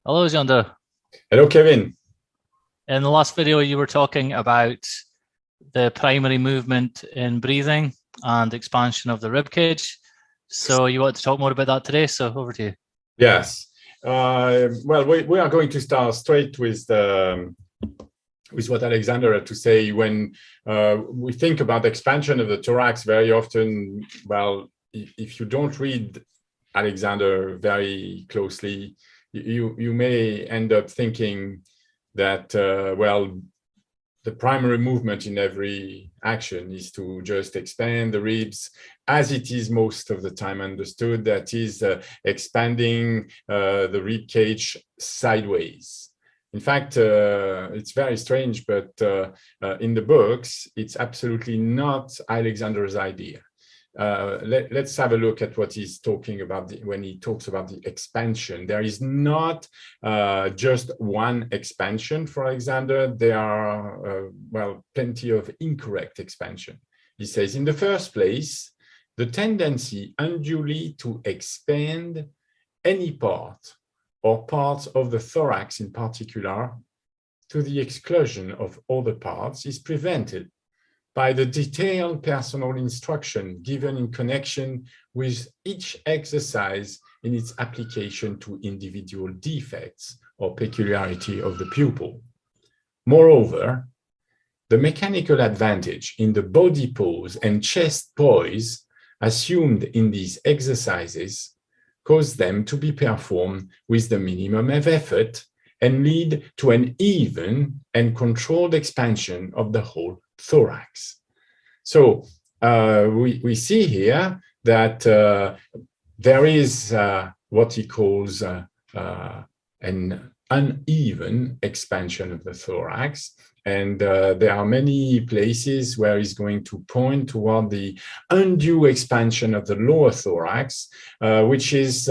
Hello, Jeando. Hello, Kevin. In the last video, you were talking about the primary movement in breathing and expansion of the rib cage. So you want to talk more about that today? So over to you. Yes. Well, we are going to start straight with what Alexander had to say. When we think about expansion of the thorax, very often, well, if you don't read Alexander very closely, you may end up thinking that, well, the primary movement in every action is to just expand the ribs, as it is most of the time understood, that is expanding the rib cage sideways. In fact, it's very strange, but in the books, it's absolutely not Alexander's idea. Let's have a look at what he's talking about when he talks about the expansion. There is not just one expansion for Alexander. There are, well, plenty of incorrect expansion. He says, in the first place, the tendency unduly to expand any part or parts of the thorax in particular to the exclusion of other parts is prevented by the detailed personal instruction given in connection with each exercise in its application to individual defects or peculiarity of the pupil. Moreover, the mechanical advantage in the body pose and chest poise assumed in these exercises cause them to be performed with the minimum of effort and lead to an even and controlled expansion of the whole thorax. So we see here that there is what he calls an uneven expansion of the thorax. And there are many places where he's going to point toward the undue expansion of the lower thorax, which is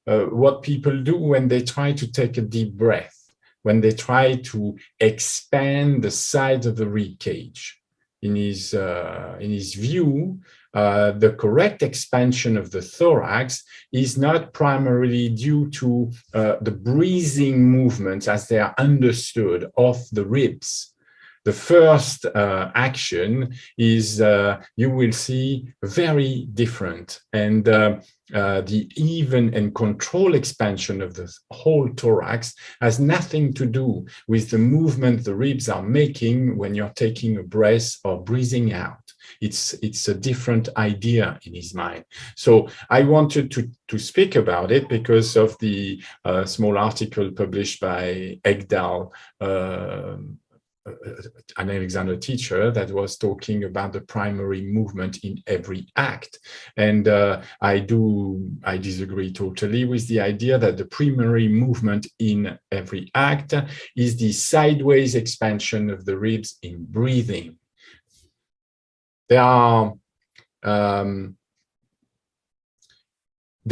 what people do when they try to take a deep breath, when they try to expand the sides of the rib cage. In his view, the correct expansion of the thorax is not primarily due to the breathing movements as they are understood of the ribs. The first action is, you will see, very different. And the even and controlled expansion of the whole thorax has nothing to do with the movement the ribs are making when you're taking a breath or breathing out. It's a different idea in his mind. So I wanted to speak about it because of the small article published by Egdal, an Alexander teacher, that was talking about the primary movement in every act. And I disagree totally with the idea that the primary movement in every act is the sideways expansion of the ribs in breathing. There are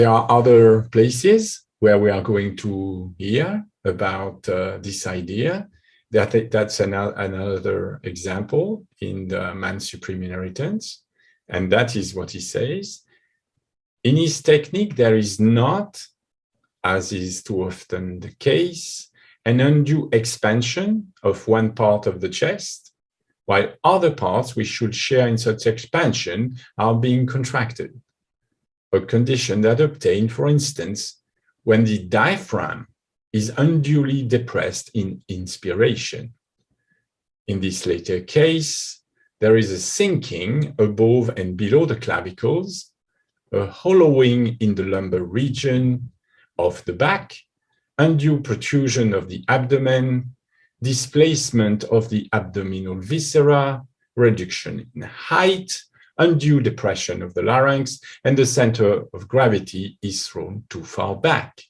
other places where we are going to hear about this idea. That's another example in the man's supreme inheritance. And that is what he says. In his technique, there is not, as is too often the case, an undue expansion of one part of the chest, while other parts which should share in such expansion are being contracted. A condition that obtained, for instance, when the diaphragm is unduly depressed in inspiration. In this later case, there is a sinking above and below the clavicles, a hollowing in the lumbar region of the back, undue protrusion of the abdomen, displacement of the abdominal viscera, reduction in height, undue depression of the larynx, and the center of gravity is thrown too far back.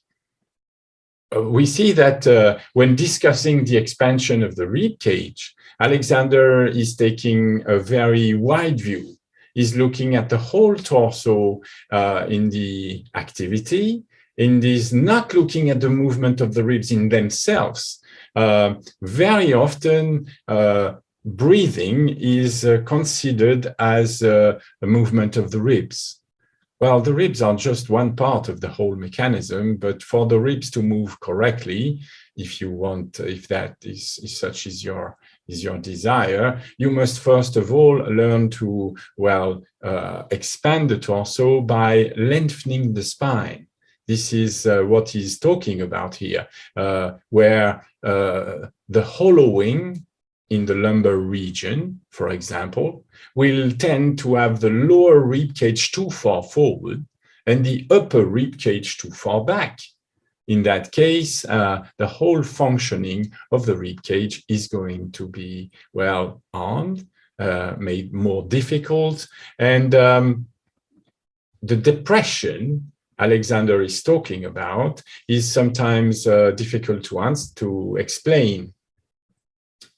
We see that when discussing the expansion of the rib cage, Alexander is taking a very wide view. He's looking at the whole torso in the activity, and is not looking at the movement of the ribs in themselves. Very often, breathing is considered as a movement of the ribs. Well, the ribs are just one part of the whole mechanism, but for the ribs to move correctly, if you want, if that is such is your desire, you must first of all learn to, well, expand the torso by lengthening the spine. This is what he's talking about here, where the hollowing in the lumbar region, for example, will tend to have the lower rib cage too far forward and the upper rib cage too far back. In that case, the whole functioning of the rib cage is going to be, well, harmed, made more difficult. And the depression Alexander is talking about is sometimes difficult to explain.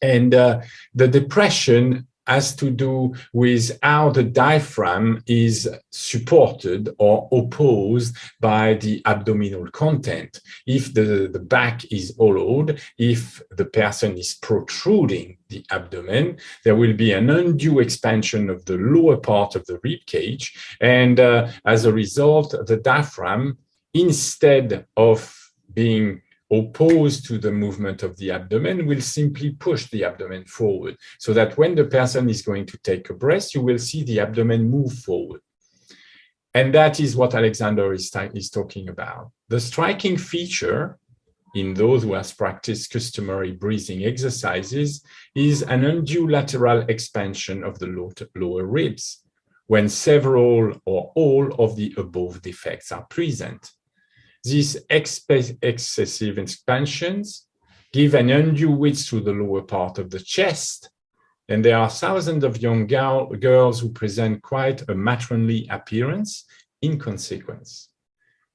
And the depression has to do with how the diaphragm is supported or opposed by the abdominal content. If the back is hollowed, if the person is protruding the abdomen, there will be an undue expansion of the lower part of the rib cage. And as a result, the diaphragm, instead of being opposed to the movement of the abdomen, will simply push the abdomen forward, so that when the person is going to take a breath, you will see the abdomen move forward. And that is what Alexander is talking about. The striking feature in those who have practiced customary breathing exercises is an undue lateral expansion of the lower ribs when several or all of the above defects are present. These excessive expansions give an undue width to the lower part of the chest, and there are thousands of young girls who present quite a matronly appearance in consequence.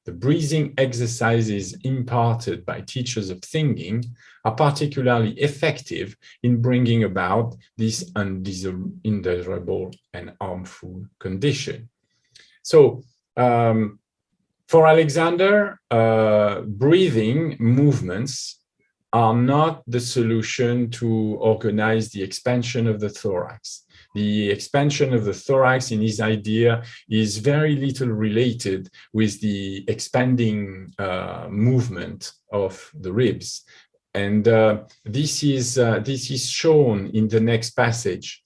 The breathing exercises imparted by teachers of singing are particularly effective in bringing about this undesirable and harmful condition. So, for Alexander, breathing movements are not the solution to organize the expansion of the thorax. The expansion of the thorax, in his idea, is very little related with the expanding movement of the ribs. And this is shown in the next passage.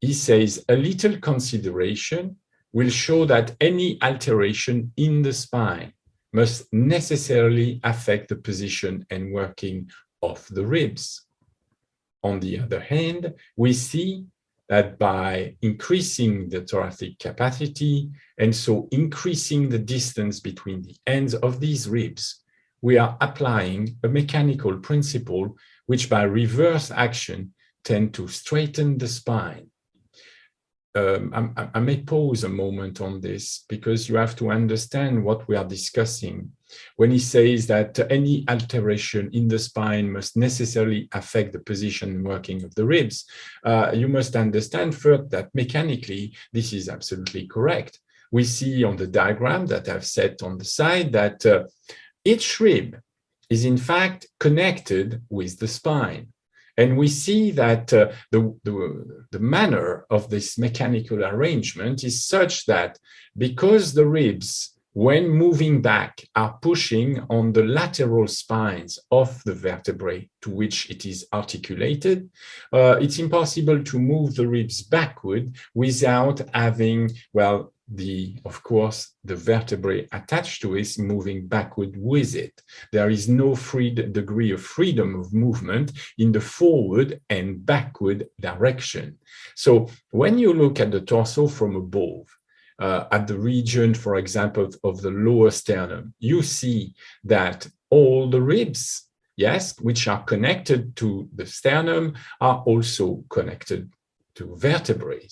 He says, a little consideration will show that any alteration in the spine must necessarily affect the position and working of the ribs. On the other hand, we see that by increasing the thoracic capacity and so increasing the distance between the ends of these ribs, we are applying a mechanical principle which by reverse action tend to straighten the spine. I may pause a moment on this because you have to understand what we are discussing. When he says that any alteration in the spine must necessarily affect the position and working of the ribs, you must understand first that mechanically this is absolutely correct. We see on the diagram that I've set on the side that each rib is in fact connected with the spine. And we see that the manner of this mechanical arrangement is such that because the ribs, when moving back, are pushing on the lateral spines of the vertebrae to which it is articulated, it's impossible to move the ribs backward without having, well, of course, the vertebrae attached to it moving backward with it. There is no degree of freedom of movement in the forward and backward direction. So when you look at the torso from above, at the region, for example, of the lower sternum, you see that all the ribs, yes, which are connected to the sternum, are also connected to vertebrae.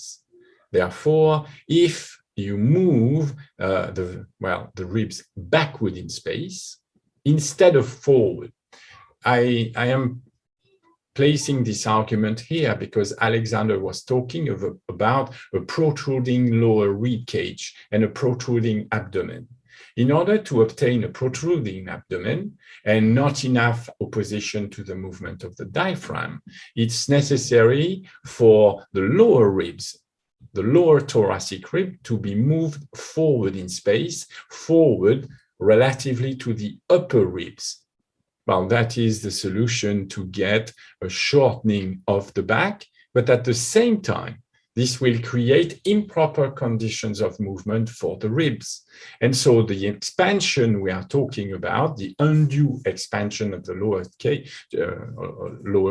Therefore, if you move the ribs backward in space instead of forward. I am placing this argument here because Alexander was talking about a protruding lower rib cage and a protruding abdomen. In order to obtain a protruding abdomen and not enough opposition to the movement of the diaphragm, it's necessary for the lower ribs the lower thoracic rib to be moved forward in space, forward relatively to the upper ribs. Well, that is the solution to get a shortening of the back, but at the same time, this will create improper conditions of movement for the ribs. And so the expansion we are talking about, the undue expansion of the lower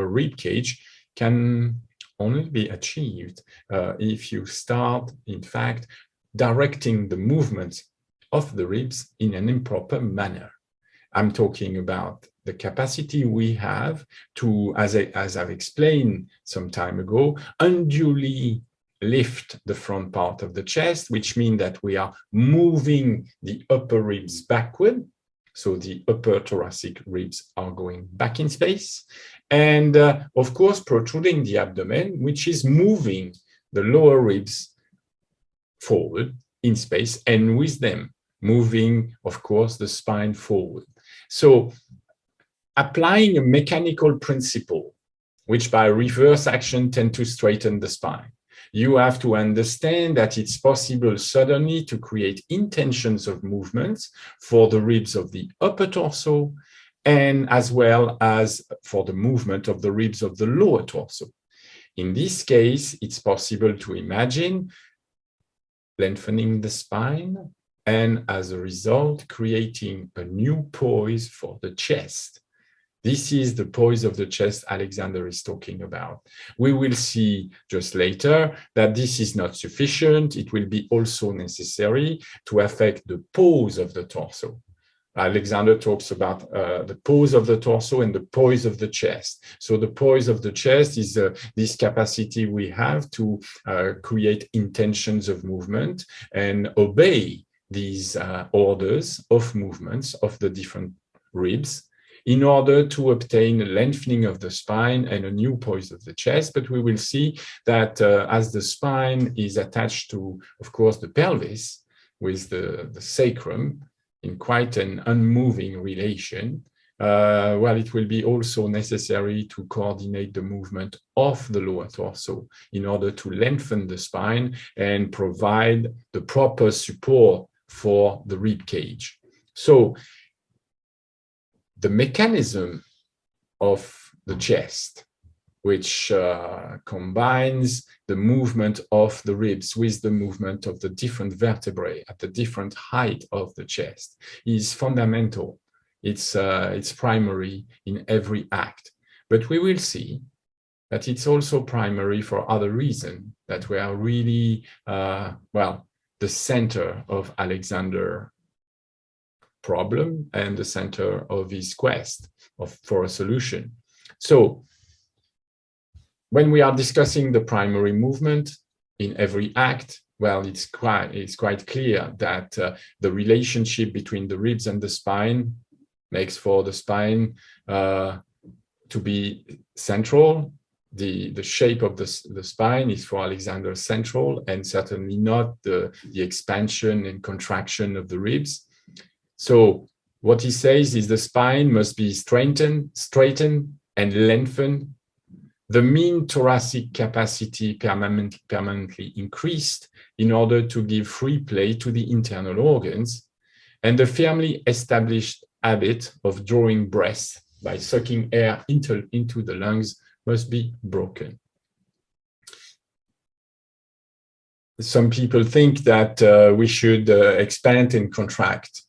rib cage, can only be achieved if you start, in fact, directing the movement of the ribs in an improper manner. I'm talking about the capacity we have to, as I've explained some time ago, unduly lift the front part of the chest, which means that we are moving the upper ribs backward. So the upper thoracic ribs are going back in space. And of course, protruding the abdomen, which is moving the lower ribs forward in space, and with them moving, of course, the spine forward. So applying a mechanical principle, which by reverse action tend to straighten the spine, you have to understand that it's possible suddenly to create intentions of movements for the ribs of the upper torso, and as well as for the movement of the ribs of the lower torso. In this case, it's possible to imagine lengthening the spine, and as a result, creating a new poise for the chest. This is the poise of the chest Alexander is talking about. We will see just later that this is not sufficient. It will be also necessary to affect the pose of the torso. Alexander talks about the pose of the torso and the poise of the chest. So the poise of the chest is this capacity we have to create intentions of movement and obey these orders of movements of the different ribs in order to obtain a lengthening of the spine and a new poise of the chest. But we will see that as the spine is attached to, of course, the pelvis with the sacrum in quite an unmoving relation, well, it will be also necessary to coordinate the movement of the lower torso in order to lengthen the spine and provide the proper support for the rib cage. So the mechanism of the chest, which combines the movement of the ribs with the movement of the different vertebrae at the different height of the chest, is fundamental. It's primary in every act. But we will see that it's also primary for other reasons that we are really, well, the center of Alexander's problem and the center of his quest for a solution. So when we are discussing the primary movement in every act, well, it's quite clear that the relationship between the ribs and the spine makes for the spine to be central. The shape of the spine is for Alexander central, and certainly not the expansion and contraction of the ribs. So what he says is the spine must be straightened and lengthened, the mean thoracic capacity permanently increased in order to give free play to the internal organs, and the firmly established habit of drawing breath by sucking air into the lungs must be broken. Some people think that we should expand and contract,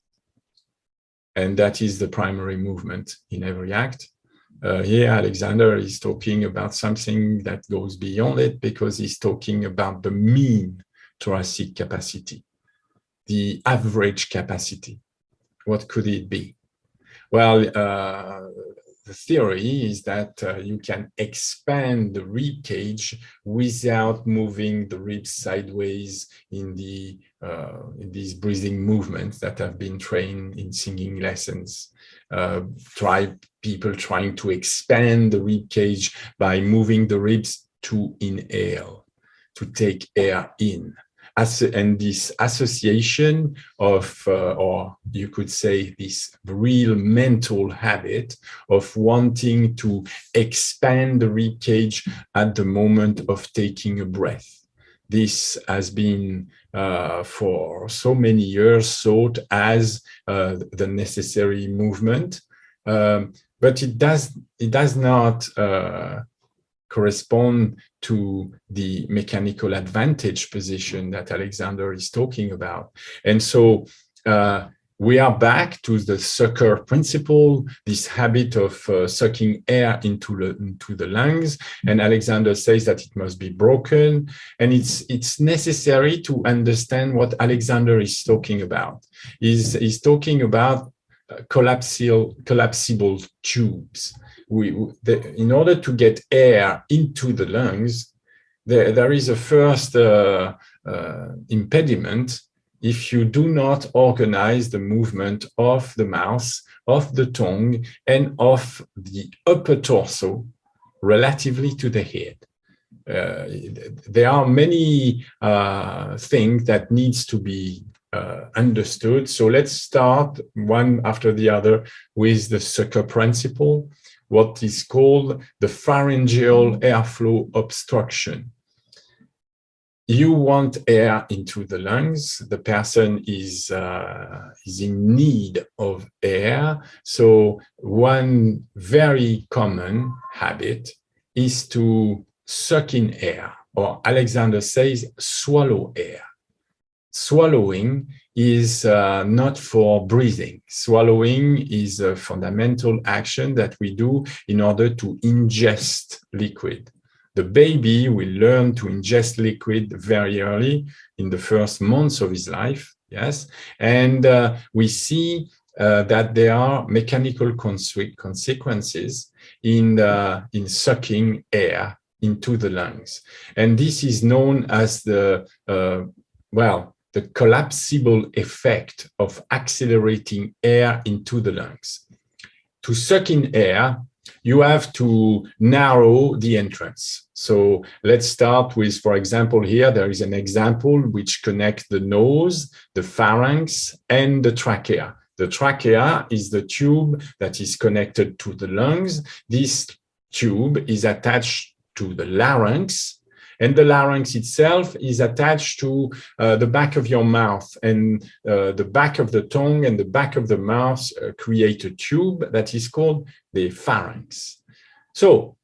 and that is the primary movement in every act. Here, Alexander is talking about something that goes beyond it, because he's talking about the mean thoracic capacity, the average capacity. What could it be? Well, the theory is that you can expand the rib cage without moving the ribs sideways in these breathing movements that have been trained in singing lessons. People trying to expand the rib cage by moving the ribs to inhale, to take air in. And this association of, or you could say this real mental habit of wanting to expand the rib cage at the moment of taking a breath. This has been for so many years thought as the necessary movement, but it does not correspond to the mechanical advantage position that Alexander is talking about. And so we are back to the sucker principle, this habit of sucking air into the lungs. And Alexander says that it must be broken. And it's necessary to understand what Alexander is talking about. He's talking about collapsible tubes. In order to get air into the lungs, there is a first impediment if you do not organize the movement of the mouth, of the tongue, and of the upper torso relatively to the head. There are many things that needs to be understood. So let's start one after the other with the sucker principle, what is called the pharyngeal airflow obstruction. You want air into the lungs. The person is in need of air. So one very common habit is to suck in air, or Alexander says, swallow air. Swallowing is not for breathing. Swallowing is a fundamental action that we do in order to ingest liquid. The baby will learn to ingest liquid very early in the first months of his life, yes? And we see that there are mechanical consequences in sucking air into the lungs. And this is known as the collapsible effect of accelerating air into the lungs. To suck in air, you have to narrow the entrance. So let's start with, for example, here, there is an example which connects the nose, the pharynx, and the trachea. The trachea is the tube that is connected to the lungs. This tube is attached to the larynx, and the larynx itself is attached to the back of your mouth, and the back of the tongue and the back of the mouth create a tube that is called the pharynx. So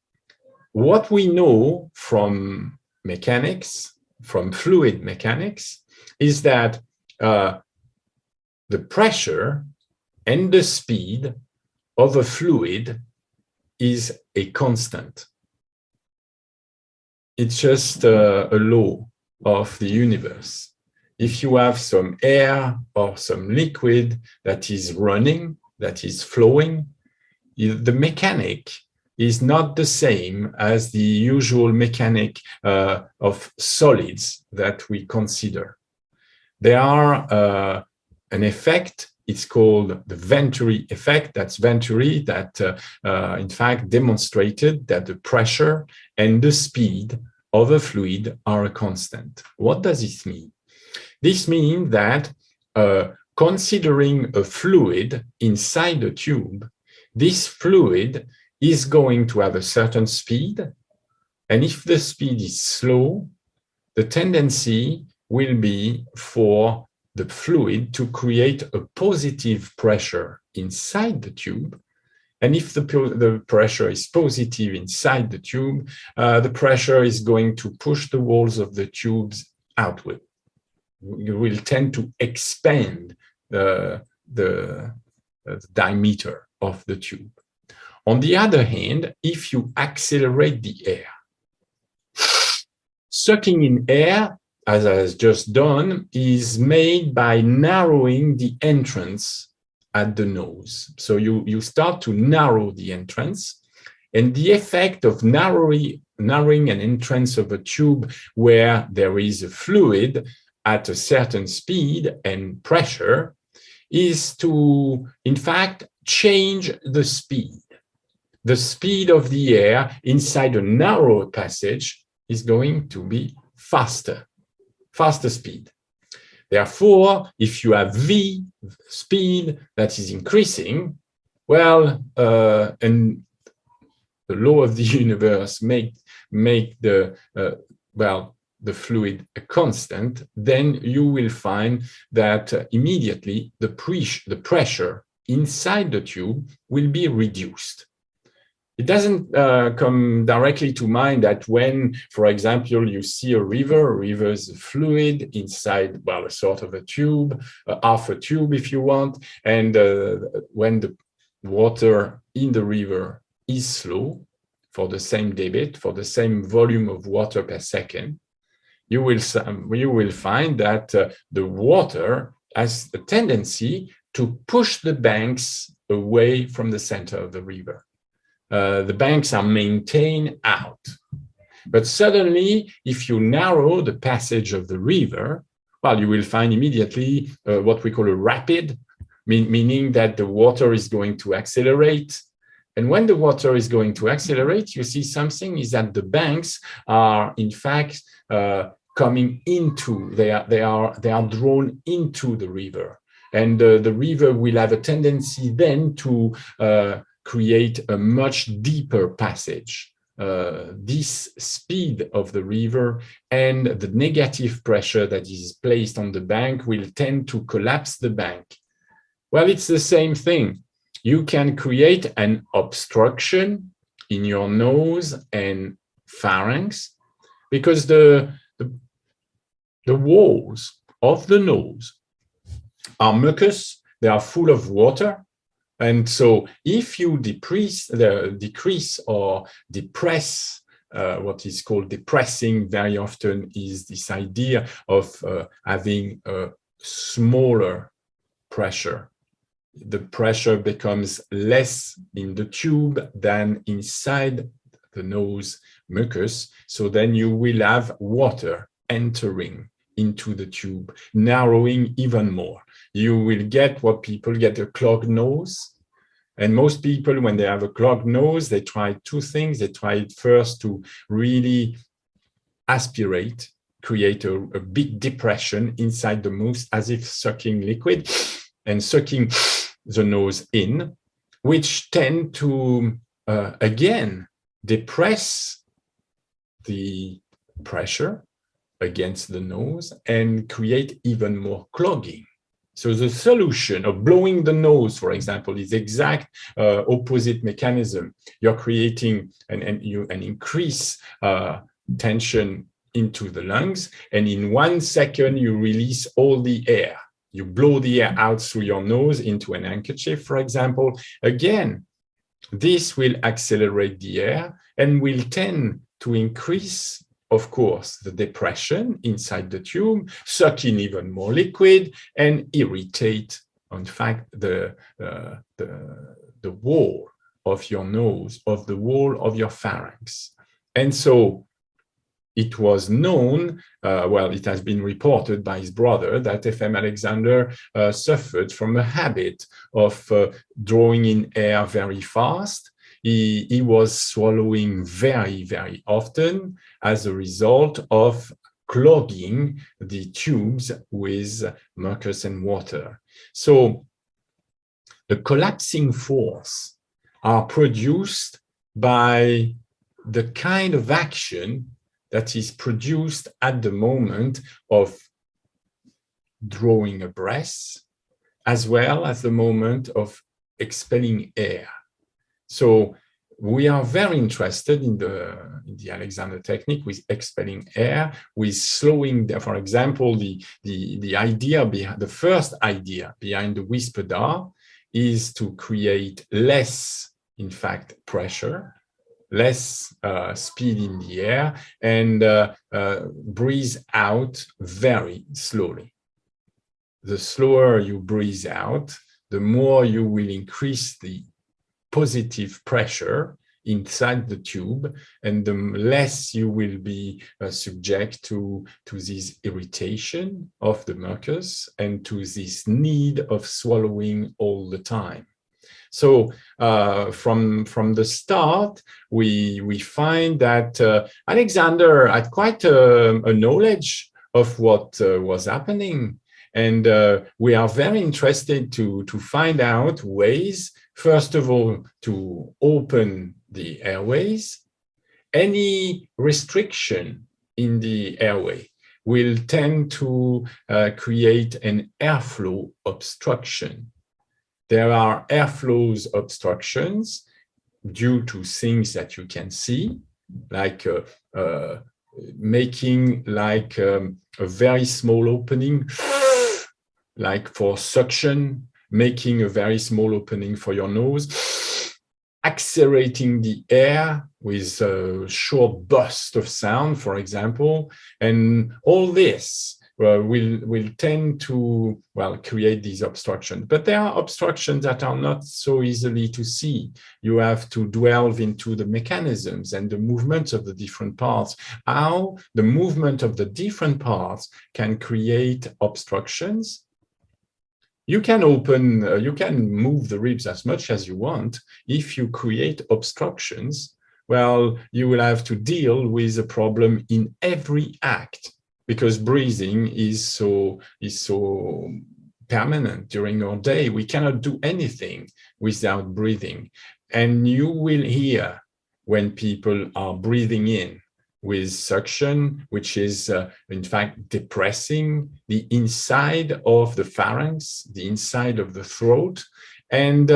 what we know from mechanics, from fluid mechanics, is that the pressure and the speed of a fluid is a constant. It's just a law of the universe. If you have some air or some liquid that is running, that is flowing, the mechanic is not the same as the usual mechanic of solids that we consider. There are an effect, it's called the Venturi effect. That's Venturi that in fact demonstrated that the pressure and the speed of a fluid are a constant. What does this mean? This means that considering a fluid inside the tube, this fluid is going to have a certain speed. And if the speed is slow, the tendency will be for the fluid to create a positive pressure inside the tube. And if the pressure is positive inside the tube, the pressure is going to push the walls of the tubes outward. You will tend to expand the diameter of the tube. On the other hand, if you accelerate the air, sucking in air, as I have just done, is made by narrowing the entrance at the nose. So you start to narrow the entrance, and the effect of narrowing an entrance of a tube where there is a fluid at a certain speed and pressure is to, in fact, change the speed. The speed of the air inside a narrow passage is going to be faster speed. Therefore, if you have V speed that is increasing, well, and the law of the universe make the the fluid a constant, then you will find that immediately the pressure inside the tube will be reduced. It doesn't come directly to mind that when, for example, you see a river's fluid inside, well, a sort of a tube, half a tube if you want, and when the water in the river is slow, for the same debit, for the same volume of water per second, you will find that the water has a tendency to push the banks away from the center of the river. The banks are maintained out. But suddenly, if you narrow the passage of the river, well, you will find immediately what we call a rapid, meaning that the water is going to accelerate. And when the water is going to accelerate, you see something is that the banks are, in fact, coming into, they are drawn into the river. And the river will have a tendency then to create a much deeper passage. This speed of the river and the negative pressure that is placed on the bank will tend to collapse the bank. Well, it's the same thing. You can create an obstruction in your nose and pharynx because the walls of the nose are mucus, they are full of water. And so if you decrease or depress, what is called depressing very often is this idea of having a smaller pressure. The pressure becomes less in the tube than inside the nose mucus. So then you will have water entering into the tube, narrowing even more. You will get what people get, a clogged nose. And most people, when they have a clogged nose, they try two things. They try first to really aspirate, create a big depression inside the mouth as if sucking liquid and sucking the nose in, which tend to, again, depress the pressure against the nose and create even more clogging. So the solution of blowing the nose, for example, is exact opposite mechanism. You're creating an increase tension into the lungs, and in 1 second you release all the air. You blow the air out through your nose into an handkerchief, for example. Again, this will accelerate the air and will tend to increase, of course, the depression inside the tube, suck in even more liquid, and irritate, in fact, the wall of your nose, of the wall of your pharynx. And so it was known, well, it has been reported by his brother that FM Alexander suffered from a habit of drawing in air very fast. He was swallowing very, very often as a result of clogging the tubes with mucus and water. So the collapsing force are produced by the kind of action that is produced at the moment of drawing a breath, as well as the moment of expelling air. So we are very interested in the Alexander technique with expelling air, with slowing down. For example, the idea behind the first idea behind the whisper DAR is to create less, in fact, pressure, less speed in the air, and breathe out very slowly. The slower you breathe out, the more you will increase the positive pressure inside the tube, and the less you will be subject to this irritation of the mucus and to this need of swallowing all the time. So from the start, we find that Alexander had quite a knowledge of what was happening. And we are very interested to find out ways, first of all, to open the airways. Any restriction in the airway will tend to create an airflow obstruction. There are airflow obstructions due to things that you can see, like making like a very small opening, like for suction, making a very small opening for your nose, accelerating the air with a short burst of sound, for example, and all this will tend to, well, create these obstructions. But there are obstructions that are not so easily to see. You have to delve into the mechanisms and the movements of the different parts, how the movement of the different parts can create obstructions. You can open, you can move the ribs as much as you want. If you create obstructions, well, you will have to deal with a problem in every act, because breathing is so permanent during our day. We cannot do anything without breathing. And you will hear when people are breathing in with suction, which is in fact depressing the inside of the pharynx, the inside of the throat. And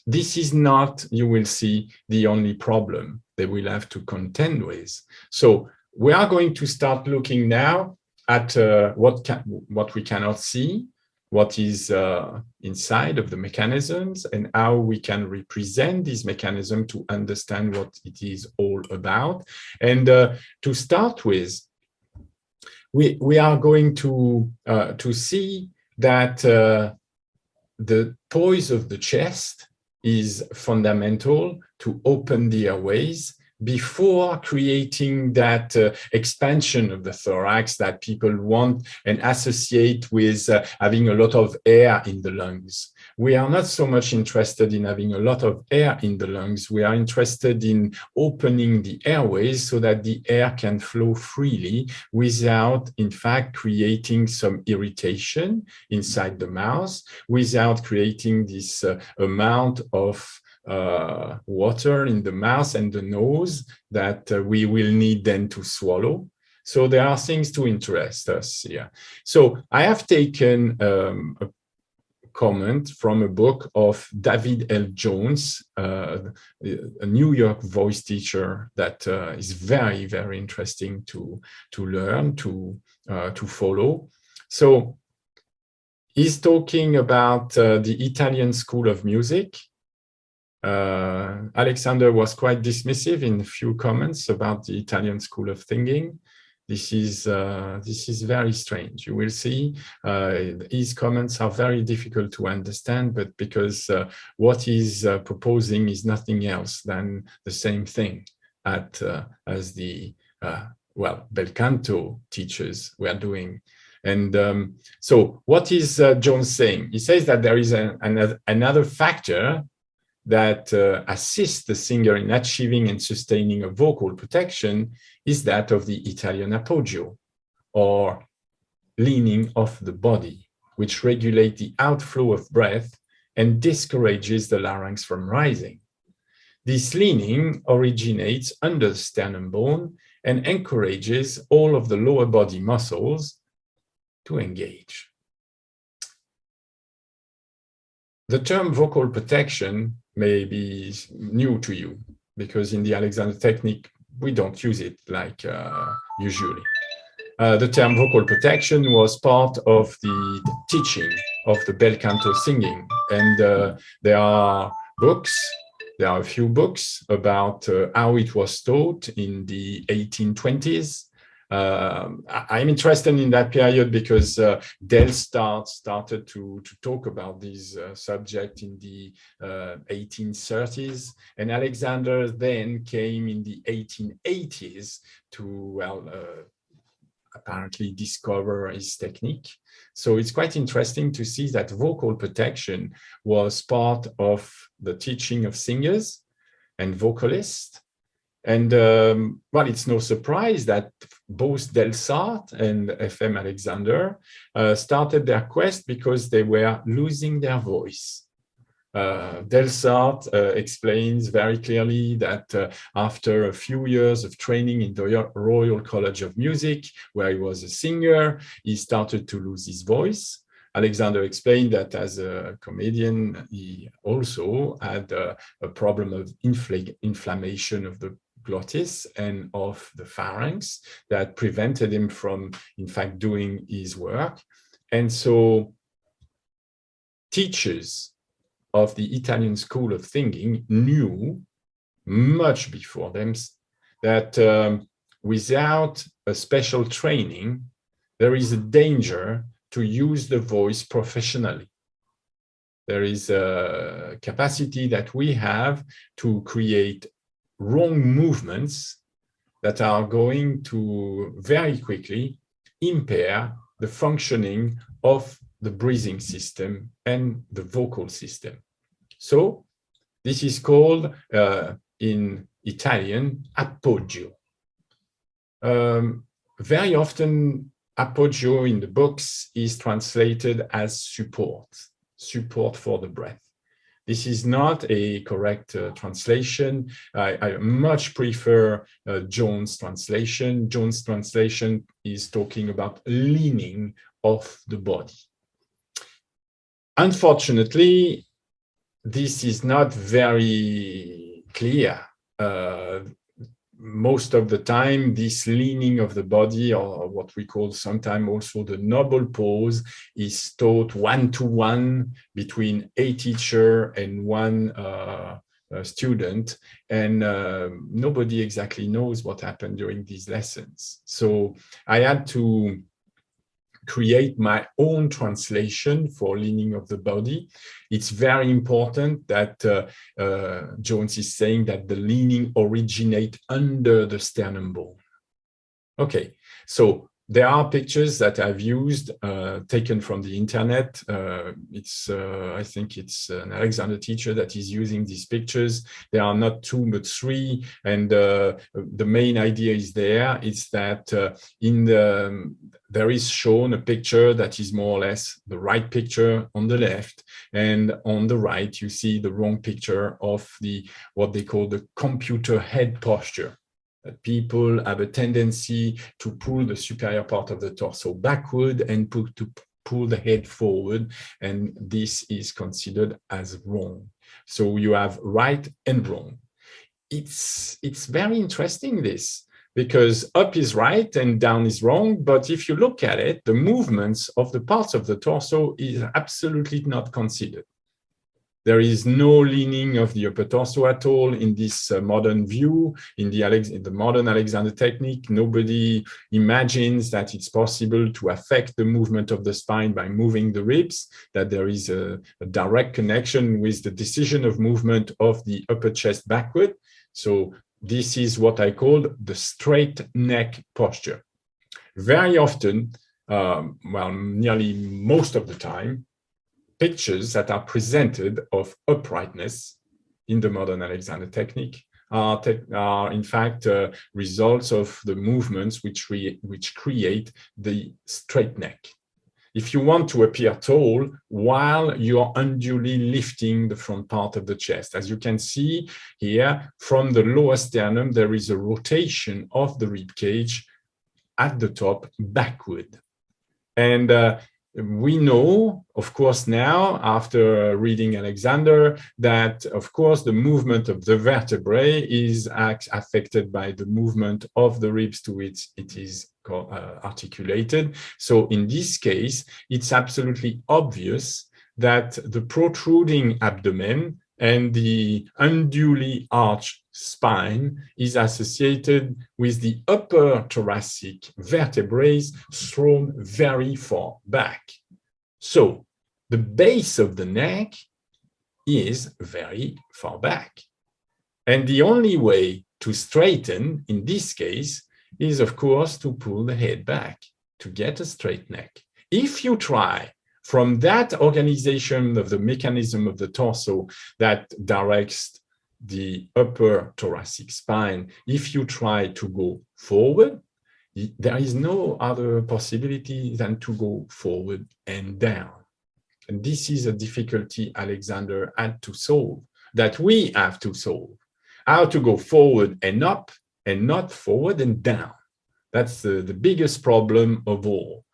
this is not, you will see, the only problem they will have to contend with. So we are going to start looking now at what we cannot see, what is inside of the mechanisms, and how we can represent this mechanism to understand what it is all about. And to start with, we are going to see that the poise of the chest is fundamental to open the airways before creating that expansion of the thorax that people want and associate with having a lot of air in the lungs. We are not so much interested in having a lot of air in the lungs. We are interested in opening the airways so that the air can flow freely without, in fact, creating some irritation inside the mouth, without creating this amount of water in the mouth and the nose that we will need then to swallow. So there are things to interest us here. So I have taken a comment from a book of David L. Jones, a New York voice teacher that is very, very interesting to learn, to follow. So he's talking about the Italian School of Music. Alexander was quite dismissive in a few comments about the Italian school of thinking. This is very strange. You will see his comments are very difficult to understand, but because what he's proposing is nothing else than the same thing as the Belcanto teachers were doing. And so what is Jones saying? He says that there is another factor that assists the singer in achieving and sustaining a vocal protection is that of the Italian appoggio, or leaning of the body, which regulates the outflow of breath and discourages the larynx from rising. This leaning originates under the sternum bone and encourages all of the lower body muscles to engage. The term vocal protection may be new to you, because in the Alexander technique, we don't use it like usually. The term vocal protection was part of the teaching of the bel canto singing. And there are a few books about how it was taught in the 1820s. I'm interested in that period because Del started to talk about this subject in the 1830s, and Alexander then came in the 1880s to, apparently discover his technique. So it's quite interesting to see that vocal protection was part of the teaching of singers and vocalists. And it's no surprise that both Delsart and FM Alexander started their quest because they were losing their voice. Delsart explains very clearly that after a few years of training in the Royal College of Music, where he was a singer, he started to lose his voice. Alexander explained that as a comedian, he also had a problem of inflammation of the glottis and of the pharynx that prevented him from, in fact, doing his work. And so teachers of the Italian school of thinking knew much before them that without a special training, there is a danger to use the voice professionally. There is a capacity that we have to create wrong movements that are going to very quickly impair the functioning of the breathing system and the vocal system. So this is called in Italian appoggio. Very often appoggio in the books is translated as support for the breath. This is not a correct translation. I much prefer Jones' translation. Jones' translation is talking about leaning of the body. Unfortunately, this is not very clear. Most of the time, this leaning of the body, or what we call sometimes also the noble pose, is taught one-to-one between a teacher and one student, and nobody exactly knows what happened during these lessons. So I had to create my own translation for leaning of the body. It's very important that Jones is saying that the leaning originates under the sternum bone. Okay, so there are pictures that I've used, taken from the internet. I think it's an Alexander teacher that is using these pictures. There are not 2, but 3. And the main idea is there is that there is shown a picture that is more or less the right picture on the left. And on the right, you see the wrong picture of what they call the computer head posture. People have a tendency to pull the superior part of the torso backward and to pull the head forward, and this is considered as wrong. So you have right and wrong. It's very interesting, this, because up is right and down is wrong, but if you look at it, the movements of the parts of the torso is absolutely not considered. There is no leaning of the upper torso at all in this modern view, in the modern Alexander technique. Nobody imagines that it's possible to affect the movement of the spine by moving the ribs, that there is a direct connection with the decision of movement of the upper chest backward. So this is what I call the straight neck posture. Very often, nearly most of the time, pictures that are presented of uprightness in the modern Alexander technique are in fact results of the movements which create the straight neck. If you want to appear tall while you're unduly lifting the front part of the chest, as you can see here, from the lower sternum, there is a rotation of the rib cage at the top backward. And we know, of course, now, after reading Alexander, that, of course, the movement of the vertebrae is affected by the movement of the ribs to which it is articulated. So in this case, it's absolutely obvious that the protruding abdomen and the unduly arched spine is associated with the upper thoracic vertebrae thrown very far back. So the base of the neck is very far back. And the only way to straighten, in this case, is, of course, to pull the head back to get a straight neck. If you try from that organization of the mechanism of the torso that directs the upper thoracic spine, if you try to go forward, there is no other possibility than to go forward and down. And this is a difficulty Alexander had to solve, that we have to solve. How to go forward and up and not forward and down. That's the biggest problem of all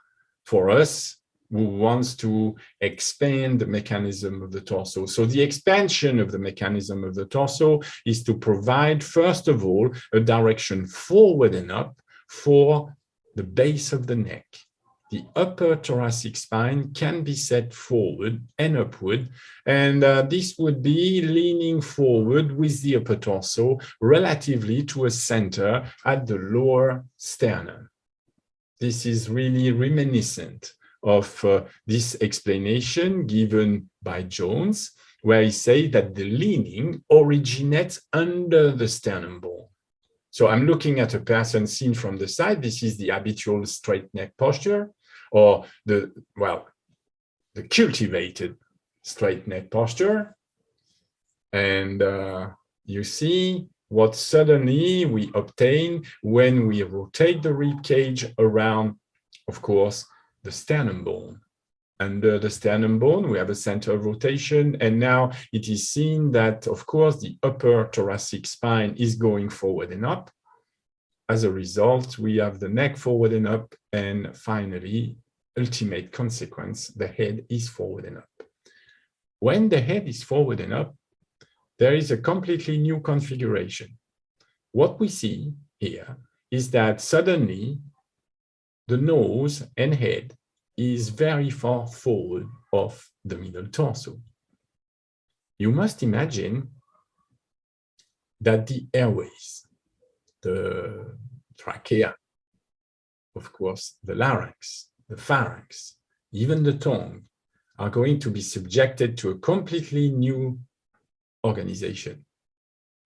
for us who wants to expand the mechanism of the torso. So the expansion of the mechanism of the torso is to provide, first of all, a direction forward and up for the base of the neck. The upper thoracic spine can be set forward and upward, and this would be leaning forward with the upper torso relatively to a center at the lower sternum. This is really reminiscent of this explanation given by Jones, where he says that the leaning originates under the sternum bone. So I'm looking at a person seen from the side. This is the habitual straight neck posture, or the cultivated straight neck posture. And you see what suddenly we obtain when we rotate the rib cage around, of course, the sternum bone. Under the sternum bone, we have a center of rotation, and now it is seen that, of course, the upper thoracic spine is going forward and up. As a result, we have the neck forward and up, and finally, ultimate consequence, the head is forward and up. When the head is forward and up, there is a completely new configuration. What we see here is that suddenly the nose and head is very far forward of the middle torso. You must imagine that the airways, the trachea, of course, the larynx, the pharynx, even the tongue, are going to be subjected to a completely new organization.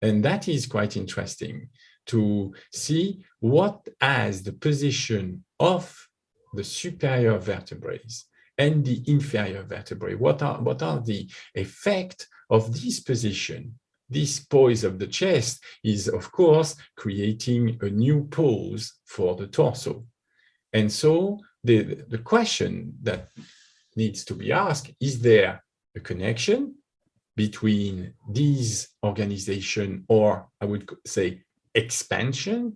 And that is quite interesting to see what as the position of the superior vertebrae and the inferior vertebrae. What are the effects of this position? This poise of the chest is, of course, creating a new pose for the torso. And so the question that needs to be asked, is there a connection between these organization, or I would say expansion,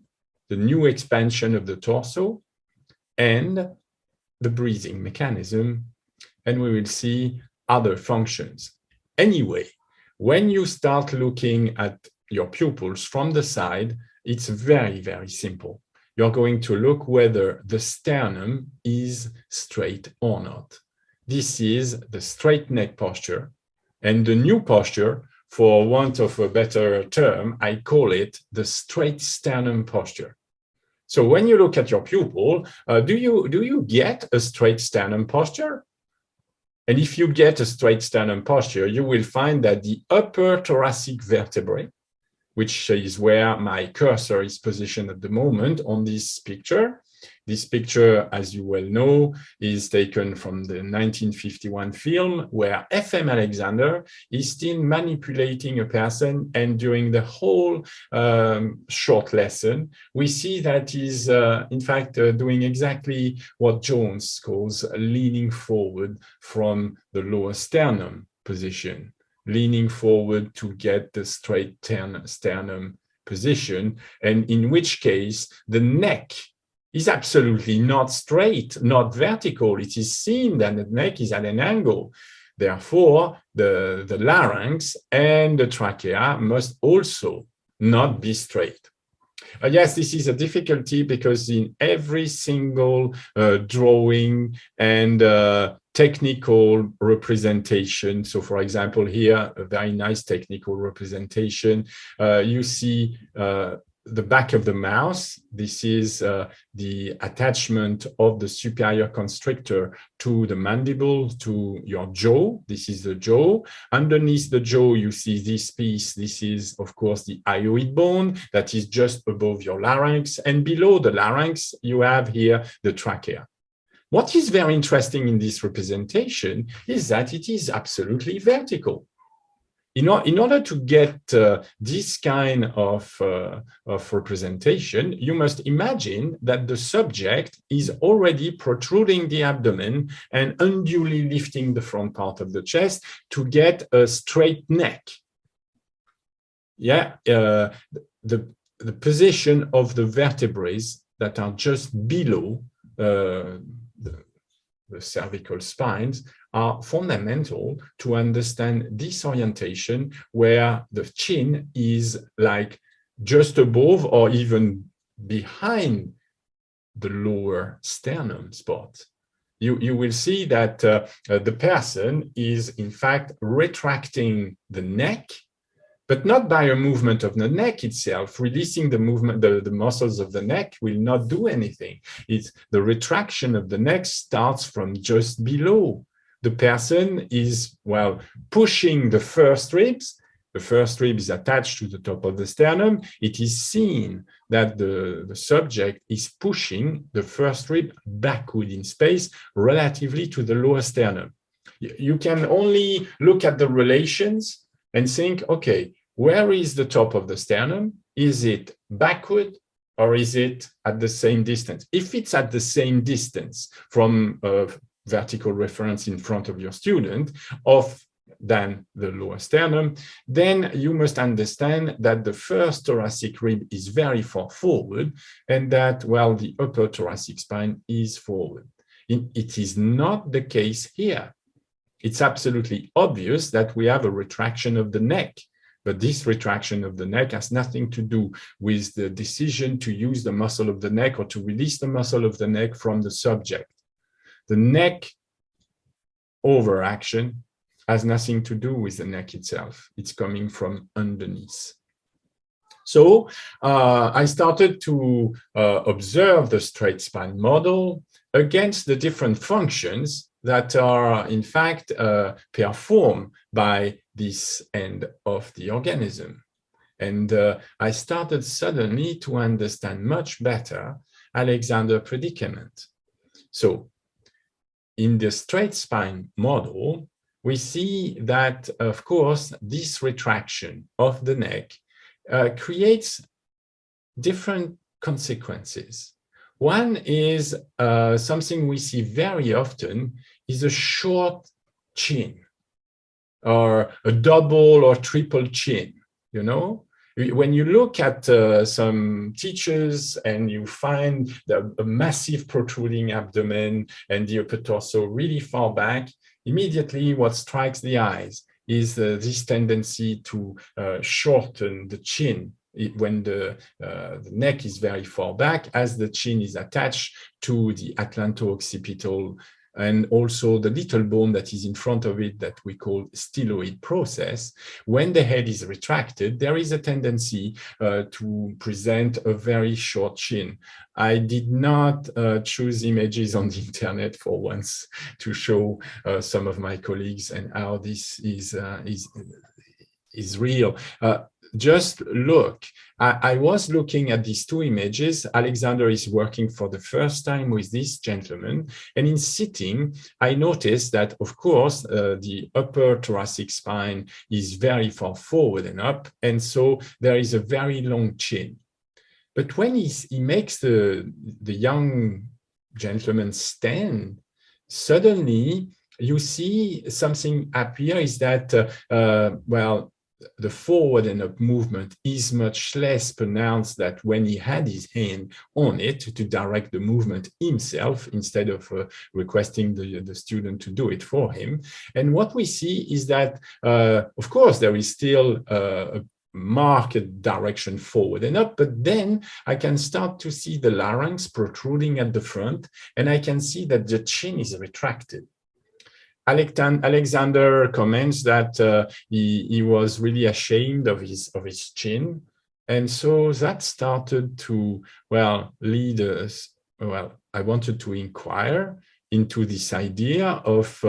the new expansion of the torso, and the breathing mechanism, and we will see other functions. Anyway, when you start looking at your pupils from the side, it's very, very simple. You're going to look whether the sternum is straight or not. This is the straight neck posture, and the new posture, for want of a better term, I call it the straight sternum posture. So when you look at your pupil, do you get a straight sternum posture? And if you get a straight sternum posture, you will find that the upper thoracic vertebrae, which is where my cursor is positioned at the moment on this picture. This picture, as you well know, is taken from the 1951 film where FM Alexander is still manipulating a person, and during the whole short lesson, we see that he's in fact doing exactly what Jones calls leaning forward from the lower sternum position, leaning forward to get the straight sternum position, and in which case the neck is absolutely not straight, not vertical. It is seen that the neck is at an angle. Therefore, the larynx and the trachea must also not be straight. Yes, this is a difficulty because in every single drawing and technical representation, so for example, here, a very nice technical representation, you see the back of the mouth. This is the attachment of the superior constrictor to the mandible, to your jaw. This is the jaw. Underneath the jaw, you see this piece. This is, of course, the hyoid bone that is just above your larynx. And below the larynx, you have here the trachea. What is very interesting in this representation is that it is absolutely vertical. in order to get this kind of representation, you must imagine that the subject is already protruding the abdomen and unduly lifting the front part of the chest to get a straight neck. Yeah, the position of the vertebrae that are just below the cervical spines are fundamental to understand disorientation, where the chin is like just above or even behind the lower sternum spot. You will see that the person is in fact retracting the neck, but not by a movement of the neck itself. Releasing the movement, the muscles of the neck will not do anything. It's the retraction of the neck starts from just below. The person is, well, pushing the first ribs. The first rib is attached to the top of the sternum. It is seen that the subject is pushing the first rib backward in space relatively to the lower sternum. You can only look at the relations and think, okay, where is the top of the sternum? Is it backward or is it at the same distance? If it's at the same distance from a vertical reference in front of your student than the lower sternum, then you must understand that the first thoracic rib is very far forward and that, well, the upper thoracic spine is forward. It is not the case here. It's absolutely obvious that we have a retraction of the neck, but this retraction of the neck has nothing to do with the decision to use the muscle of the neck or to release the muscle of the neck from the subject. The neck overaction has nothing to do with the neck itself. It's coming from underneath. So I started to observe the straight spine model against the different functions that are in fact performed by this end of the organism. And I started suddenly to understand much better Alexander predicament. So in the straight spine model, we see that, of course, this retraction of the neck creates different consequences. One is something we see very often is a short chin or a double or triple chin, you know? When you look at some teachers and you find a massive protruding abdomen and the upper torso really far back, immediately what strikes the eyes is this tendency to shorten the chin when the neck is very far back, as the chin is attached to the atlanto-occipital and also the little bone that is in front of it that we call styloid process. When the head is retracted, there is a tendency to present a very short chin. I did not choose images on the internet for once to show some of my colleagues and how this is real. Just look. I was looking at these two images. Alexander is working for the first time with this gentleman. And in sitting, I noticed that, of course, the upper thoracic spine is very far forward and up. And so there is a very long chin. But when he makes the young gentleman stand, suddenly you see something appear is that, well, the forward and up movement is much less pronounced than when he had his hand on it to direct the movement himself instead of requesting the student to do it for him. And what we see is that, of course, there is still a marked direction forward and up, but then I can start to see the larynx protruding at the front, and I can see that the chin is retracted. Alexander comments that he was really ashamed of his chin. And so that started to, well, lead us, well, I wanted to inquire into this idea of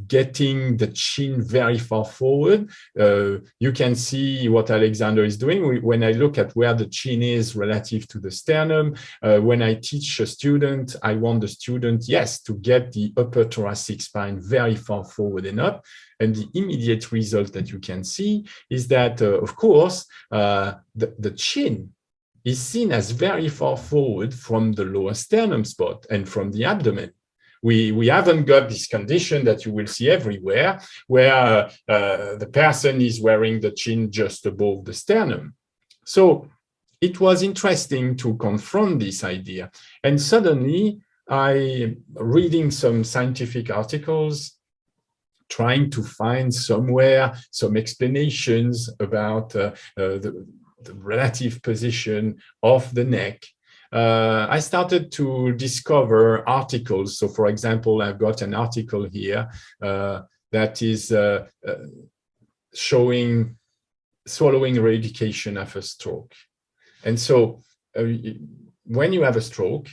getting the chin very far forward. You can see what Alexander is doing. When I look at where the chin is relative to the sternum, when I teach a student, I want the student, yes, to get the upper thoracic spine very far forward and up. And the immediate result that you can see is that, of course, the chin is seen as very far forward from the lower sternum spot and from the abdomen. We haven't got this condition that you will see everywhere, where the person is wearing the chin just above the sternum. So it was interesting to confront this idea. And suddenly, I reading some scientific articles, trying to find somewhere some explanations about the relative position of the neck. I started to discover articles. So, for example, I've got an article here that is showing swallowing reeducation after stroke. And so when you have a stroke,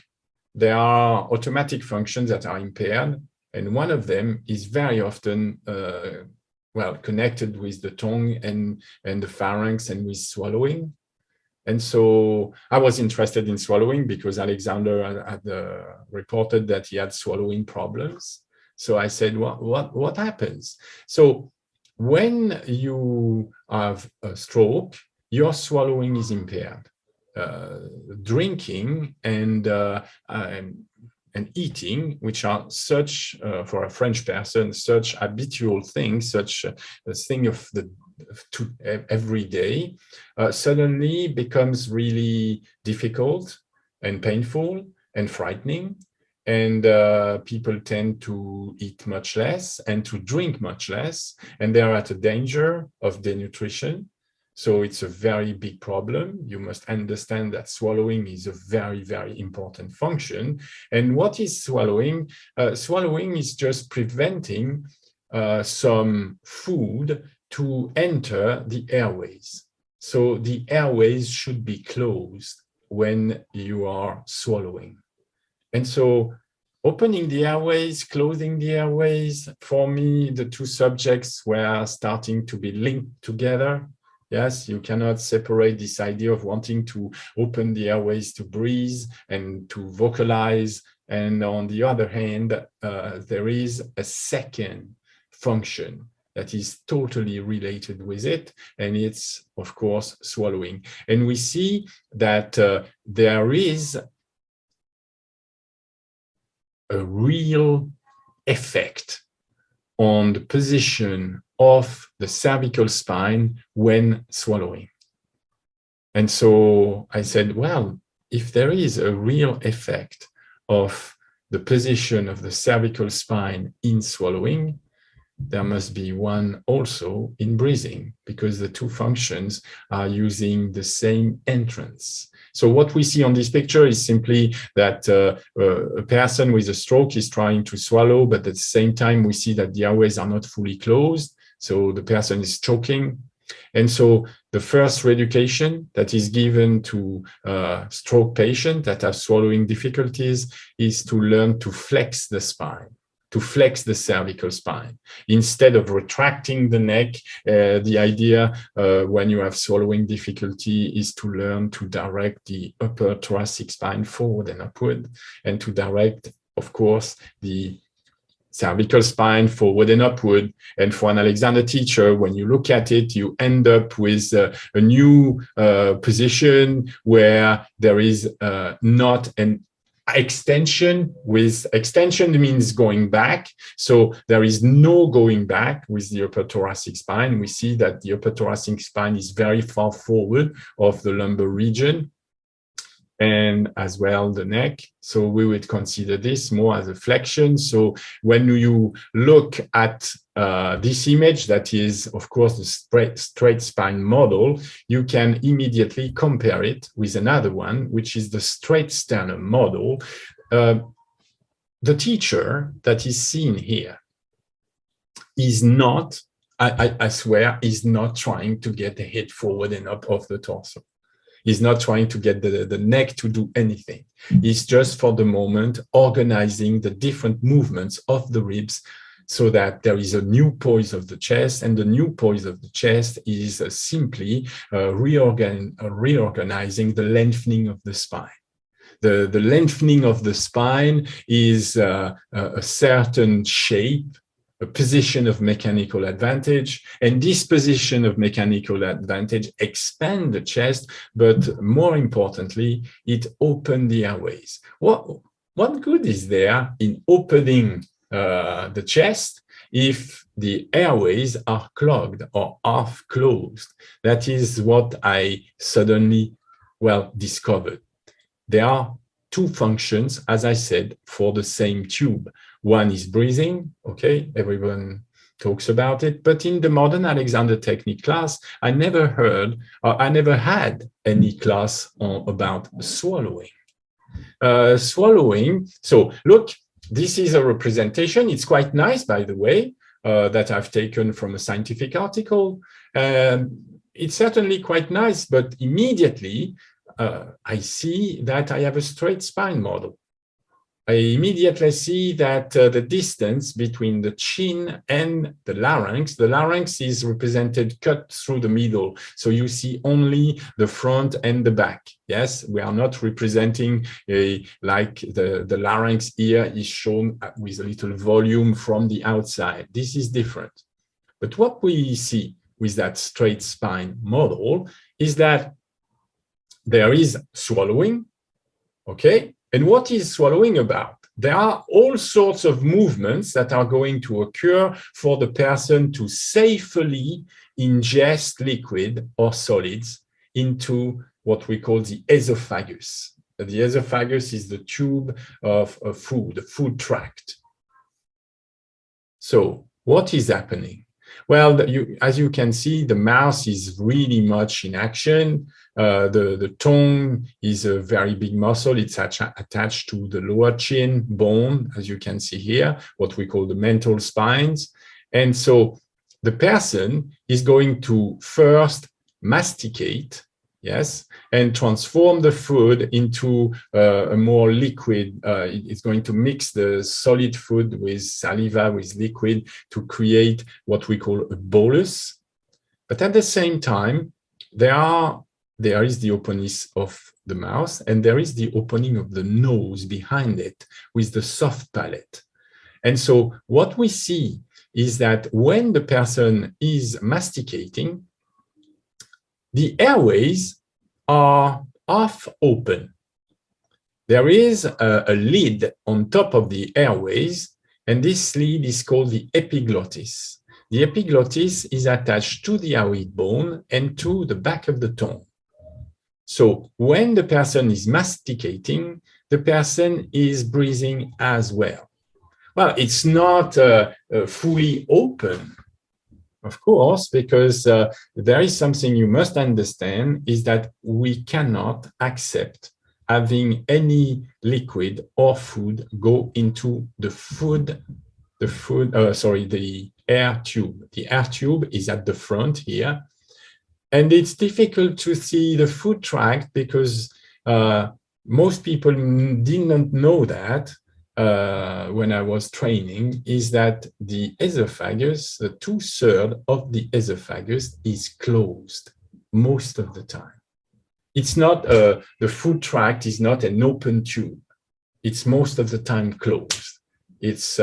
there are automatic functions that are impaired. And one of them is very often, connected with the tongue and the pharynx and with swallowing. And so I was interested in swallowing because Alexander had reported that he had swallowing problems. So I said, what happens? So when you have a stroke, your swallowing is impaired. Drinking and eating, which are such, for a French person, such habitual things, such a thing of every day, suddenly becomes really difficult and painful and frightening. And people tend to eat much less and to drink much less, and they're at a danger of denutrition. So it's a very big problem. You must understand that swallowing is a very, very important function. And what is swallowing? Swallowing is just preventing some food to enter the airways. So the airways should be closed when you are swallowing. And so opening the airways, closing the airways, for me, the two subjects were starting to be linked together. Yes, you cannot separate this idea of wanting to open the airways to breathe and to vocalize. And on the other hand, there is a second function that is totally related with it, and it's, of course, swallowing. And we see that there is a real effect on the position of the cervical spine when swallowing. And so I said, well, if there is a real effect of the position of the cervical spine in swallowing, there must be one also in breathing, because the two functions are using the same entrance. So what we see on this picture is simply that a person with a stroke is trying to swallow, but at the same time, we see that the airways are not fully closed. So the person is choking. And so the first reeducation that is given to stroke patients that have swallowing difficulties is to learn to flex the spine, to flex the cervical spine. Instead of retracting the neck, the idea when you have swallowing difficulty is to learn to direct the upper thoracic spine forward and upward, and to direct, of course, the cervical spine forward and upward. And for an Alexander teacher, when you look at it, you end up with a new position where there is not an extension. With extension means going back. So there is no going back with the upper thoracic spine. We see that the upper thoracic spine is very far forward of the lumbar region, and as well the neck. So we would consider this more as a flexion. So when you look at this image, that is, of course, the straight spine model, you can immediately compare it with another one, which is the straight sternum model. The teacher that is seen here is not, I swear, is not trying to get the head forward and up of the torso. He's not trying to get the neck to do anything. He's just for the moment organizing the different movements of the ribs so that there is a new poise of the chest, and the new poise of the chest is simply reorganizing the lengthening of the spine. The lengthening of the spine is a certain shape, a position of mechanical advantage, and this position of mechanical advantage expands the chest, but more importantly, it opens the airways. What good is there in opening the chest if the airways are clogged or half closed? That is what I suddenly, discovered. There are two functions, as I said, for the same tube. One is breathing, okay, everyone talks about it, but in the modern Alexander technique class, I never had any class about swallowing. So look, this is a representation. It's quite nice, by the way, that I've taken from a scientific article. It's certainly quite nice, but immediately I see that I have a straight spine model. I immediately see that the distance between the chin and the larynx is represented cut through the middle. So you see only the front and the back. Yes, we are not representing like the larynx here is shown with a little volume from the outside. This is different. But what we see with that straight spine model is that there is swallowing, okay? And what is swallowing about? There are all sorts of movements that are going to occur for the person to safely ingest liquid or solids into what we call the esophagus. The esophagus is the tube of food, the food tract. So what is happening? Well, as you can see, the mouth is really much in action. The tongue is a very big muscle. It's attached to the lower chin bone, as you can see here, what we call the mental spines. And so the person is going to first masticate, yes, and transform the food into a more liquid. It's going to mix the solid food with saliva, with liquid, to create what we call a bolus. But at the same time, there is the openness of the mouth, and there is the opening of the nose behind it with the soft palate. And so what we see is that when the person is masticating, the airways are half open. There is a lid on top of the airways, and this lid is called the epiglottis. The epiglottis is attached to the hyoid bone and to the back of the tongue. So when the person is masticating, the person is breathing as well. Well, it's not fully open, of course, because there is something you must understand, is that we cannot accept having any liquid or food go into the air tube. The air tube is at the front here. And it's difficult to see the food tract because most people didn't know that when I was training, is that the esophagus, the 2/3 of the esophagus is closed most of the time. It's not, the food tract is not an open tube. It's most of the time closed. It's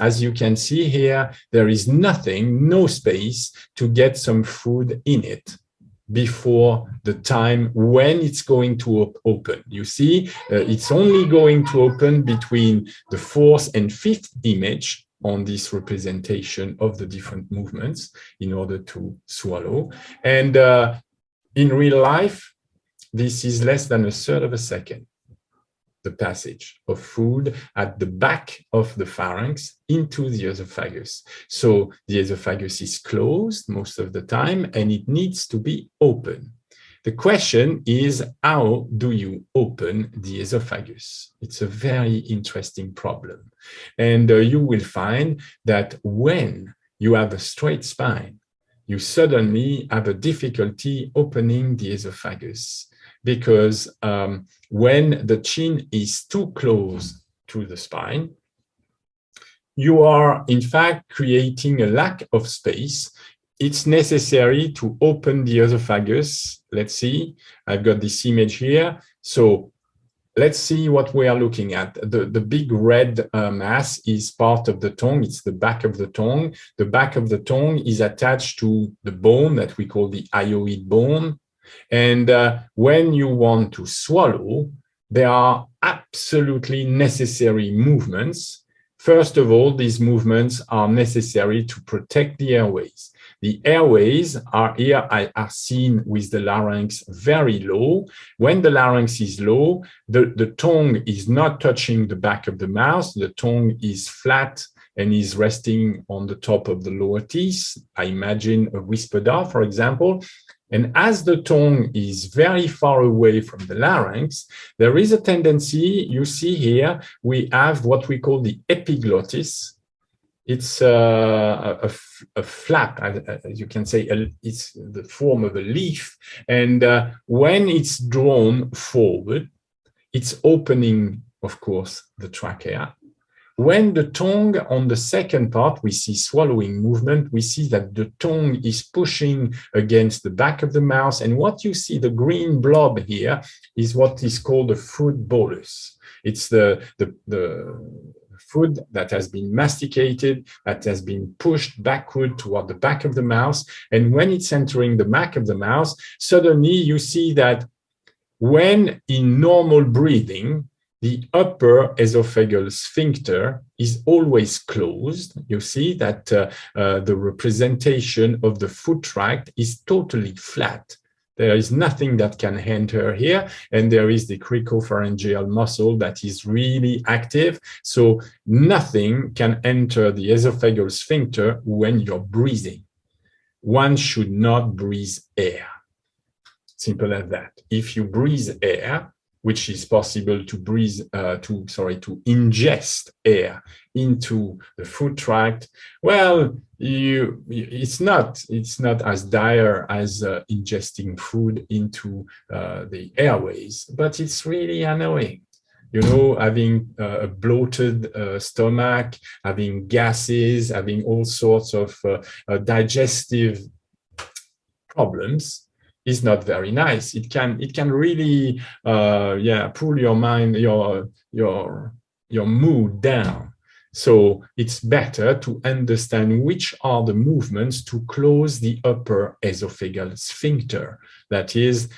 as you can see here, there is nothing, no space to get some food in it before the time when it's going to open. You see, it's only going to open between the 4th and 5th image on this representation of the different movements in order to swallow. And in real life, this is less than 1/3 of a second, the passage of food at the back of the pharynx into the esophagus. So the esophagus is closed most of the time, and it needs to be open. The question is, how do you open the esophagus? It's a very interesting problem. And you will find that when you have a straight spine, you suddenly have a difficulty opening the esophagus. because when the chin is too close to the spine, you are in fact creating a lack of space. It's necessary to open the esophagus. Let's see, I've got this image here. So let's see what we are looking at. The big red mass is part of the tongue. It's the back of the tongue. The back of the tongue is attached to the bone that we call the hyoid bone. And when you want to swallow, there are absolutely necessary movements. First of all, these movements are necessary to protect the airways. The airways are here, are seen with the larynx very low. When the larynx is low, the tongue is not touching the back of the mouth. The tongue is flat and is resting on the top of the lower teeth. I imagine a whispered R, for example. And as the tongue is very far away from the larynx, there is a tendency, you see here, we have what we call the epiglottis. It's a flap, as you can say, it's the form of a leaf. And when it's drawn forward, it's opening, of course, the trachea. When the tongue, on the second part, we see swallowing movement, we see that the tongue is pushing against the back of the mouth. And what you see, the green blob here, is what is called a food bolus. It's the food that has been masticated, that has been pushed backward toward the back of the mouth. And when it's entering the back of the mouth, suddenly you see that when in normal breathing, the upper esophageal sphincter is always closed. You see that the representation of the food tract is totally flat. There is nothing that can enter here, and there is the cricopharyngeal muscle that is really active. So nothing can enter the esophageal sphincter when you're breathing. One should not breathe air. Simple as that. If you breathe air, which is possible to breathe, to ingest air into the food tract, well, it's not as dire as ingesting food into the airways, but it's really annoying. You know, having a bloated stomach, having gases, having all sorts of digestive problems is not very nice. It can really pull your mind, your mood down. So it's better to understand which are the movements to close the upper esophageal sphincter. That is,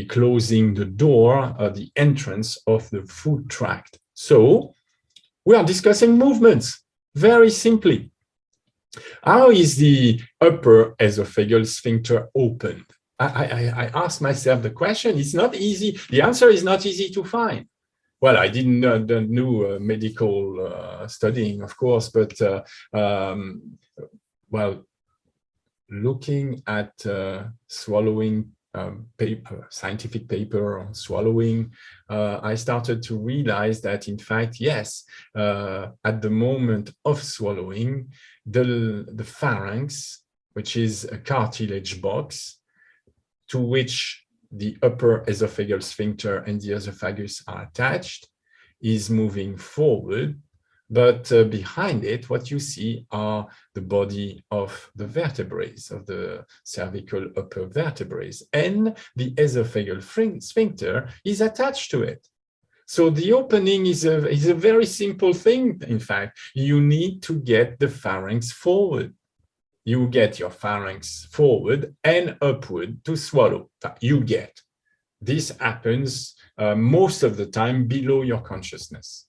closing the door, the entrance of the food tract. So we are discussing movements very simply. How is the upper esophageal sphincter opened? I asked myself the question. It's not easy. The answer is not easy to find. Well, I didn't do medical studying, of course, but well, looking at swallowing paper, scientific paper on swallowing, I started to realize that, in fact, yes, at the moment of swallowing, the pharynx, which is a cartilage box, to which the upper esophageal sphincter and the esophagus are attached, is moving forward. But behind it, what you see are the body of the vertebrae, of the cervical upper vertebrae, and the esophageal sphincter is attached to it. So the opening is a very simple thing, in fact. You need to get the pharynx forward. You get your pharynx forward and upward to swallow. You get. This happens most of the time below your consciousness.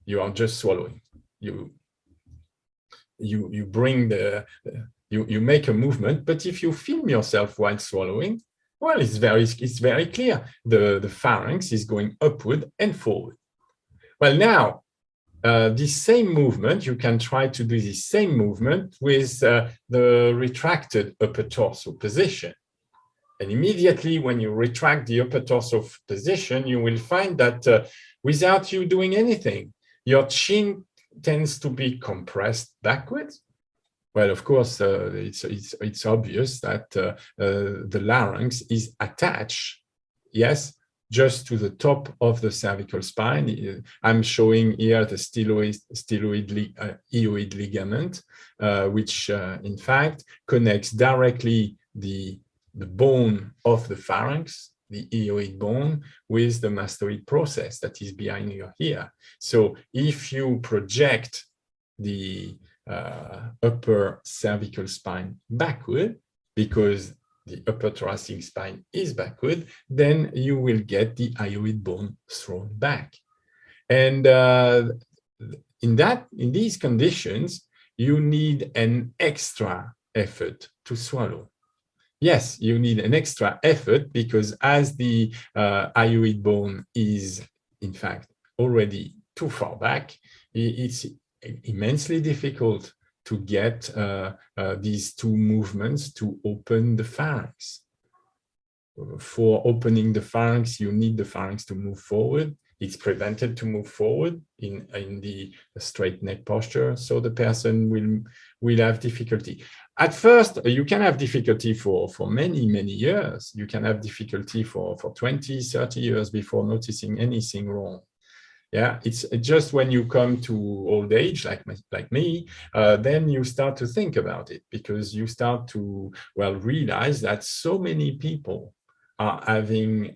You are just swallowing. You bring you make a movement, but if you film yourself while swallowing, well, it's very clear. The pharynx is going upward and forward. Well, now, this same movement, you can try to do this same movement with the retracted upper torso position. And immediately when you retract the upper torso position, you will find that without you doing anything, your chin tends to be compressed backwards. Well, of course, it's obvious that the larynx is attached, yes, just to the top of the cervical spine. I'm showing here the styloid ligament, which in fact connects directly the bone of the pharynx, the iliac bone, with the mastoid process that is behind your ear. So if you project the upper cervical spine backward, because the upper thoracic spine is backward, then you will get the hyoid bone thrown back. And in these conditions, you need an extra effort to swallow. Yes, you need an extra effort because as the hyoid bone is, in fact, already too far back, it's immensely difficult to get these two movements to open the pharynx. For opening the pharynx, you need the pharynx to move forward. It's prevented to move forward in the straight neck posture, so the person will have difficulty. At first, you can have difficulty for many, many years. You can have difficulty for 20, 30 years before noticing anything wrong. Yeah, it's just when you come to old age, like me, then you start to think about it, because you start to, well, realize that so many people are having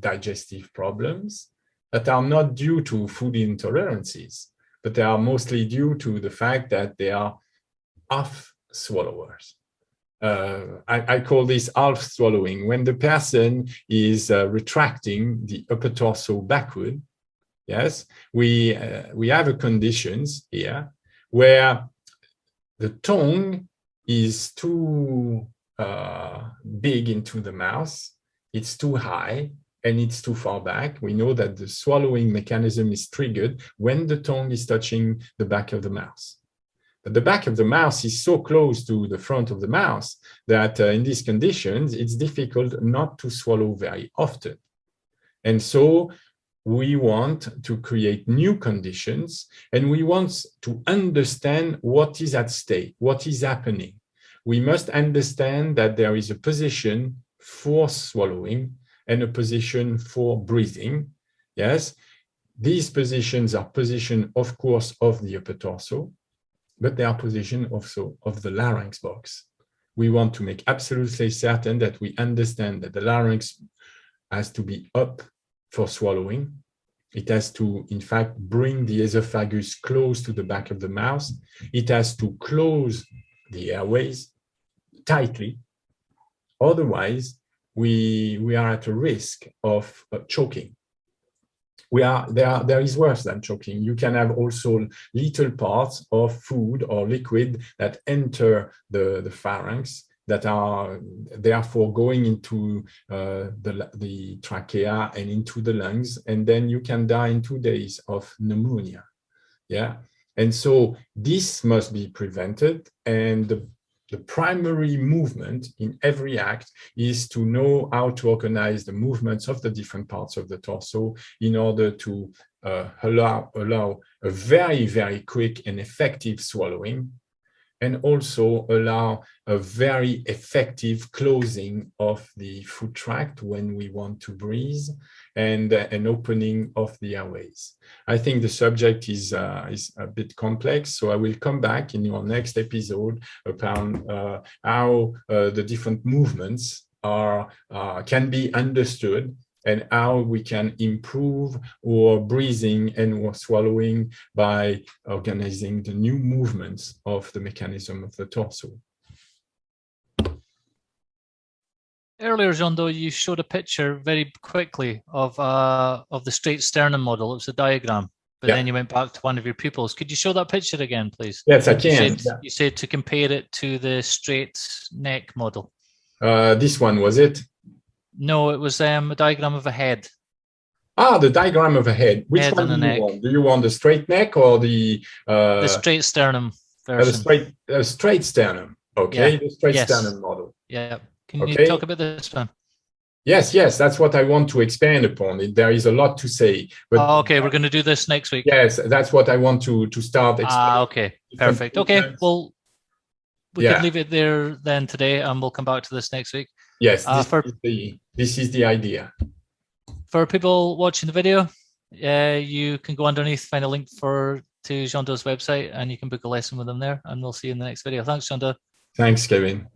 digestive problems that are not due to food intolerances, but they are mostly due to the fact that they are half swallowers. I call this half swallowing. When the person is retracting the upper torso backward, yes, we have a conditions here where the tongue is too big into the mouth, it's too high, and it's too far back. We know that the swallowing mechanism is triggered when the tongue is touching the back of the mouth. But the back of the mouth is so close to the front of the mouth that in these conditions, it's difficult not to swallow very often. And so we want to create new conditions, and we want to understand what is at stake, what is happening. We must understand that there is a position for swallowing and a position for breathing. Yes, these positions are position, of course, of the upper torso, but they are position also of the larynx box. We want to make absolutely certain that we understand that the larynx has to be up for swallowing. It has to, in fact, bring the esophagus close to the back of the mouth. It has to close the airways tightly. Otherwise, we are at a risk of choking. There is worse than choking. You can have also little parts of food or liquid that enter the pharynx that are therefore going into the trachea and into the lungs, and then you can die in 2 days of pneumonia. Yeah, and so this must be prevented, and the primary movement in every act is to know how to organize the movements of the different parts of the torso in order to allow a very, very quick and effective swallowing, and also allow a very effective closing of the food tract when we want to breathe, and an opening of the airways. I think the subject is a bit complex, so I will come back in your next episode about how the different movements can be understood, and how we can improve our breathing and our swallowing by organizing the new movements of the mechanism of the torso. Earlier, Jeando, you showed a picture very quickly of the straight sternum model. It was a diagram, but then you went back to one of your pupils. Could you show that picture again, please? Yes, I can. You said to compare it to the straight neck model. This one, was it? No, it was a diagram of a head. Ah, the diagram of a head. Which head one do you neck. want? Do you want the straight neck or the straight sternum version? The straight sternum. Okay, yeah. the straight sternum model. Yeah. Can you talk about this one? Yes, that's what I want to expand upon. There is a lot to say. But okay, we're going to do this next week. Yes, that's what I want to start explaining. Okay, perfect. Okay, well, we can leave it there then today, and we'll come back to this next week. Yes, this is the idea. For people watching the video, you can go underneath, find a link to Jeando's website, and you can book a lesson with him there. And we'll see you in the next video. Thanks, Jeando. Thanks, Kevin.